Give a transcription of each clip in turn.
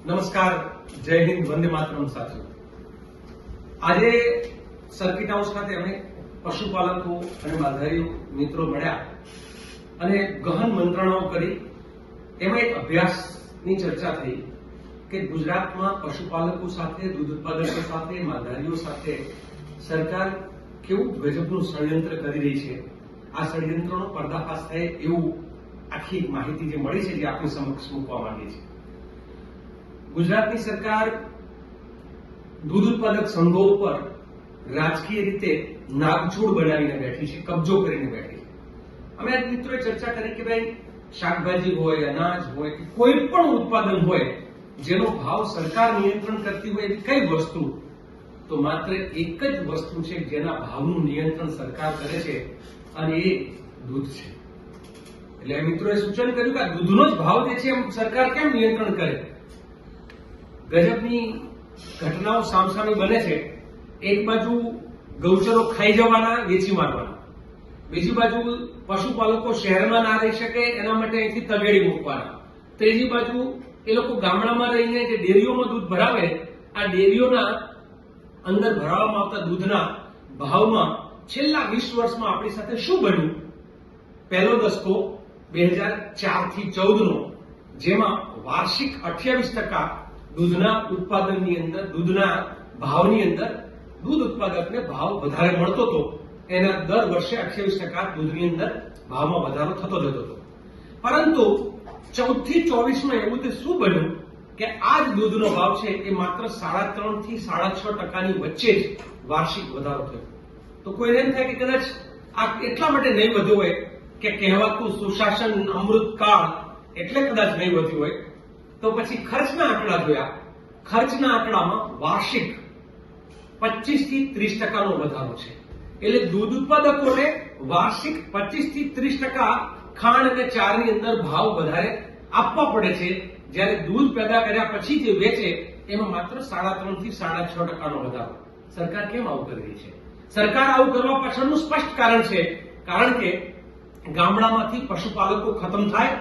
નમસ્કાર, જય હિન્દ, વંદે માતરમ સાથીઓ। આજે સર્કિટ હાઉસ ખાતે અમે પશુપાલકો અને માલધારી મિત્રો મળ્યા અને ગહન મંત્રણાઓ કરી એમાં એક અભ્યાસની ચર્ચા થઈ કે ગુજરાતમાં પશુપાલકો સાથે, દૂધ ઉત્પાદકો સાથે, માલધારીઓ સાથે સરકાર કેવું ગજબનું ષડયંત્ર કરી રહી છે। આ ષડયંત્રનો પર્દાફાશ થાય એવું આખી માહિતી જે મળી છે જે આપની સમક્ષ મૂકવા માંગીએ છીએ। ગુજરાતની સરકાર દૂધ ઉત્પાદક સંઘો ઉપર રાજકીય રીતે નાગચૂડ બનાવીને બેઠી છે, કબજો કરીને બેઠી છે। અમે આજ મિત્રોએ ચર્ચા કરી કે ભાઈ શાકભાજી હોય, અનાજ હોય કે કોઈ પણ ઉત્પાદન હોય જેનો ભાવ સરકાર નિયંત્રણ કરતી હોય એવી કઈ વસ્તુ, તો માત્ર એક જ વસ્તુ છે જેના ભાવનું નિયંત્રણ સરકાર કરે છે અને એ દૂધ છે। એટલે મિત્રોએ સૂચન કર્યું કે દૂધનો જ ભાવ જે છે એમ સરકાર કેમ નિયંત્રણ કરે? ગજબની ઘટનાઓ સામસામે બને છે। એક બાજુ ગૌચરો ખાઈ જવાના, વેચી મારવાના, બીજી બાજુ પશુપાલકો શહેરમાં ના રહી શકે એના માટે અહીંથી તગેડી મૂકવાના, ત્રીજી બાજુ એ લોકો ગામડામાં રહીને જે ડેરીઓમાં દૂધ ભરાવે, આ ડેરીઓના અંદર ભરાવવામાં આવતા દૂધના ભાવમાં છેલ્લા 20 વર્ષમાં આપણી સાથે શું બન્યું? પહેલો દસકો 2004 થી 14 નો, જેમાં વાર્ષિક 28% દૂધના ઉત્પાદનની અંદર, દૂધના ભાવની અંદર દૂધ ઉત્પાદકને ભાવ વધારે મળતો હતો, એના દર વર્ષે 28% દૂધની અંદર ભાવમાં વધારો થતો જતો હતો। પરંતુ 14 થી 24 માં એવું તે શું બન્યું કે આ જ દૂધનો ભાવ છે એ માત્ર 3.5 થી 6.5% વચ્ચે જ વાર્ષિક વધારો થયો। તો કોઈને એમ થાય કે કદાચ આ એટલા માટે નહીં વધ્યો હોય કે કહેવાતું સુશાસન અમૃતકાળ એટલે કદાચ નહીં વધ્યું હોય। તો પછી ખર્ચના આંકડા જોયા, ખર્ચના આંકડામાં વાર્ષિક 25 થી 30% નો વધારો છે। એટલે દૂધ ઉત્પાદકોને વાર્ષિક 25 થી 30% ખાંડ અને ચારની અંદર ભાવ વધારે આપવા પડે છે, જ્યારે દૂધ પેદા કર્યા પછી જે વેચે એમાં માત્ર 3.5 થી 6.5% નો વધારો। સરકાર કેમ આવું કરી રહી છે? સરકાર આવું કરવા પાછળનું સ્પષ્ટ કારણ છે, કારણ કે ગામડામાંથી પશુપાલકો ખતમ થાય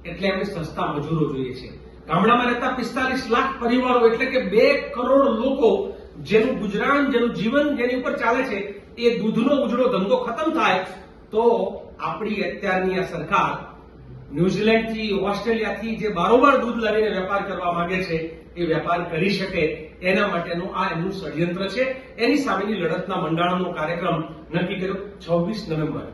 એટલે એમને સસ્તા મજૂરો જોઈએ છે। ગામડામાં રહેતા 45 લાખ પરિવારો એટલે કે 2 કરોડ લોકો જેનું ગુજરાન, જેનું જીવન જેની ઉપર ચાલે છે, એ દૂધનો ઉજળો ધંધો ખતમ થાય તો આપણી અત્યારની આ સરકાર ન્યુઝીલેન્ડથી, ઓસ્ટ્રેલિયાથી જે બારોબાર દૂધ લાવીને વેપાર કરવા માંગે છે એ વેપાર કરી શકે એના માટેનું આ એમનું ષડયંત્ર છે। એની સામેની લડતના મંડાણનો કાર્યક્રમ નક્કી કર્યો 26 નવેમ્બર,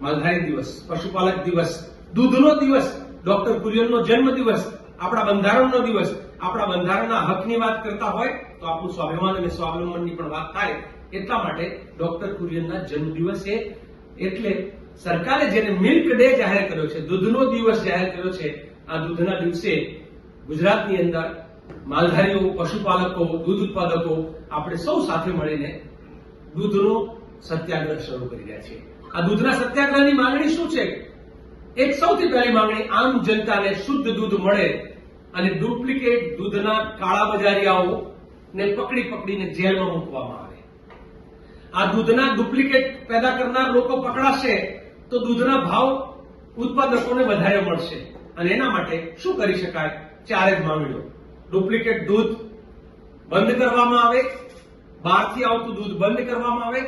માલધારી દિવસ, પશુપાલક દિવસ, દૂધનો દિવસ, ડોક્ટર કુરિયનનો જન્મ દિવસ, આપણા બંધારણનો દિવસ। આપણા બંધારણના હકની વાત કરતા હોય તો આપણું સ્વાભિમાન અને સ્વાવલંબનની પણ વાત થાય, એટલા માટે ડોક્ટર કુરિયનના જન્મદિવસે, એટલે સરકારે જેને મિલ્ક ડે જાહેર કર્યો છે, દૂધનો દિવસ જાહેર કર્યો છે, આ દૂધના દિવસે ગુજરાતની અંદર માલધારીઓ, પશુપાલકો, દૂધ ઉત્પાદકો આપણે સૌ સાથે મળીને દૂધનો સત્યાગ્રહ શરૂ કરી રહ્યા છીએ। આ દૂધના સત્યાગ્રહની માંગણી શું છે? એક સૌથી પહેલી માંગણી, આમ જનતાને શુદ્ધ દૂધ મળે અને ડુપ્લિકેટ દૂધના કાળા બજારિયાઓને પકડીને જેલમાં મૂકવામાં આવે। આ દૂધના ડુપ્લિકેટ પેદા કરનાર લોકો પકડાશે તો દૂધના ભાવ ઉત્પાદકોને વધારે મળશે અને એના માટે શું કરી શકાય? 4 જ માંગણીઓ। ડુપ્લિકેટ દૂધ બંધ કરવામાં આવે, બહારથી આવતું દૂધ બંધ કરવામાં આવે,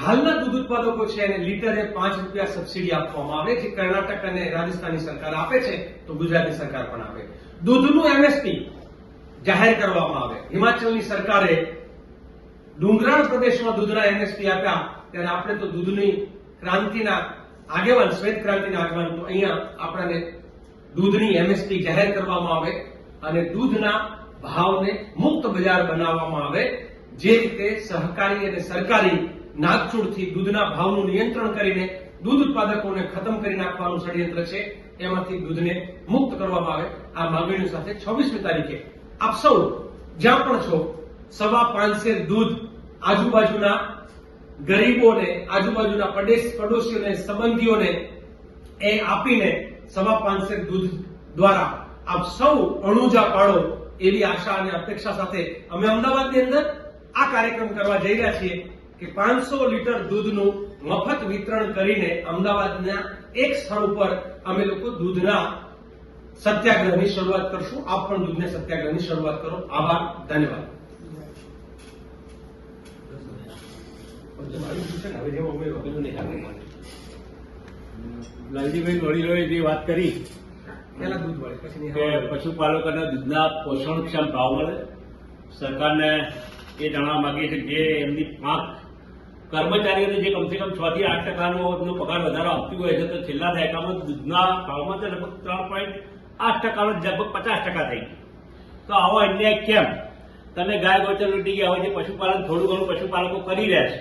હાલના દૂધ ઉત્પાદકો છે એને લીટરે 5 રૂપિયા સબસિડી આપવામાં આવે, જે કર્ણાટક અને રાજસ્થાનની સરકાર આપે છે તો ગુજરાતની સરકાર પણ આપે। દૂધનું એમએસપી જાહેર કરવામાં આવે। હિમાચલની સરકારે ડુંગરાળ પ્રદેશમાં દૂધના એમએસપી આપ્યા, ત્યારે આપણે તો દૂધની ક્રાંતિના આગેવાન, શ્વેત ક્રાંતિના આગેવાન, તો અહીંયા આપણને દૂધની એમએસપી જાહેર કરવામાં આવે અને દૂધના ભાવને મુક્ત બજાર બનાવવામાં આવે। જે રીતે સહકારી અને સરકારી નાગચૂડથી દૂધના ભાવનું નિયંત્રણ કરીને દૂધ ઉત્પાદકોને ખતમ કરી નાખવાનું ષડયંત્ર છે, એમાંથી દૂધને મુક્ત કરવામાં આવે। આ માંગણીઓ સાથે 26મી તારીખે આપ સૌ જ્યાં પણ છો 5.25 દૂધ આજુબાજુના ગરીબોને, આજુબાજુના પડોશીઓને, સંબંધીઓને એ આપીને 5.25 દૂધ દ્વારા આપ સૌ અણુજા પાડો એવી આશા અને અપેક્ષા સાથે અમે અમદાવાદની અંદર આ કાર્યક્રમ કરવા જઈ રહ્યા છીએ કે 500 લીટર દૂધનું મફત વિતરણ કરીને અમદાવાદના એક સ્થળ ઉપર અમે લોકો દૂધના સત્યાગ્રહની શરૂઆત કરશું. આપ પણ દૂધને સત્યાગ્રહની શરૂઆત કરો. આભાર, ધન્યવાદ. લાલજીભાઈ વડીલોએ જે વાત કરી પહેલા દૂધ વાળી, પછી કે પશુપાલકોને દૂધના પોષણક્ષમ ભાવ મળે, સરકારને એ જાણવા માંગે છે જે એમની પાંખ કર્મચારીઓને જે કમસે કમ 6 થી 8% પગાર વધારો આપતી હોય છે, તો છેલ્લા દાયકામાં દૂધના ભાવમાં તો લગભગ 3.8%, લગભગ 50% થઈ. તો આવો અન્યાય કેમ? તમે ગાય ગોચર લૂંટી ગયા હોય, જે પશુપાલન થોડું ઘણું પશુપાલકો કરી રહ્યા છે,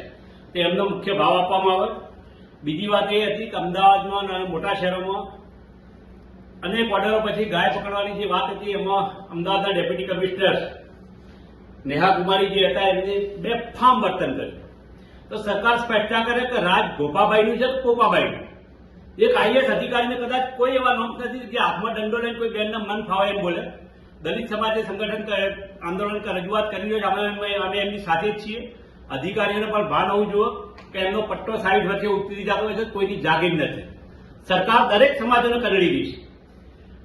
તો એમનો મુખ્ય ભાવ આપવામાં આવે. બીજી વાત એ હતી કે અમદાવાદમાં અને મોટા શહેરોમાં અનેક ઓર્ડરો પછી ગાય પકડવાની જે વાત હતી, એમાં અમદાવાદના ડેપ્યુટી કમિશનર નેહા કુમારી જે હતા એમને બેફામ વર્તન કર્યું. તો સરકાર સ્પષ્ટતા કરે કે રાજ ગોપાભાઈનું છે કે પોપાભાઈનું. એક આઈએસ અધિકારીને કદાચ કોઈ એવા નોમ નથી જે હાથમાં દંડો લઈને કોઈ બેનના મન ફાવે એમ બોલે. દલિત સમાજે સંગઠન આંદોલન રજૂઆત કરી હોય છે, અમે એમની સાથે જ છીએ. અધિકારીઓને પણ ભાન હોવું જોઈએ કે એમનો પટ્ટો સાઈડ વચ્ચે ઉતરી જતો હોય છે, કોઈની જાગીર નથી. સરકાર દરેક સમાજોને કરડી રહી છે.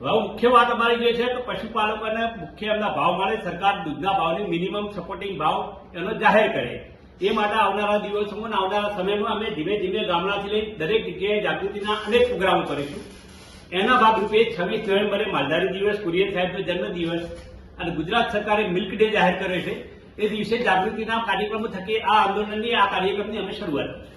હવે મુખ્ય વાત અમારી જે છે કે પશુપાલકોને મુખ્ય એમના ભાવ મળે, સરકાર દૂધના ભાવની મિનિમમ સપોર્ટિંગ ભાવ એનો જાહેર કરે. એ માટે આવનારા દિવસોમાં આવનારા સમયમાં અમે ધીમે ધીમે ગામડાથી લઈ દરેક જગ્યાએ જાગૃતિના અનેક પ્રોગ્રામો કરીશું. એના ભાગરૂપે 26 નવેમ્બરે માલધારી દિવસ, કુરિયર સાહેબનો જન્મદિવસ અને ગુજરાત સરકારે મિલ્ક ડે જાહેર કર્યો છે. એ દિવસે જાગૃતિના કાર્યક્રમો થકી આ આંદોલનની, આ કાર્યક્રમની અમે શરૂઆત કરી.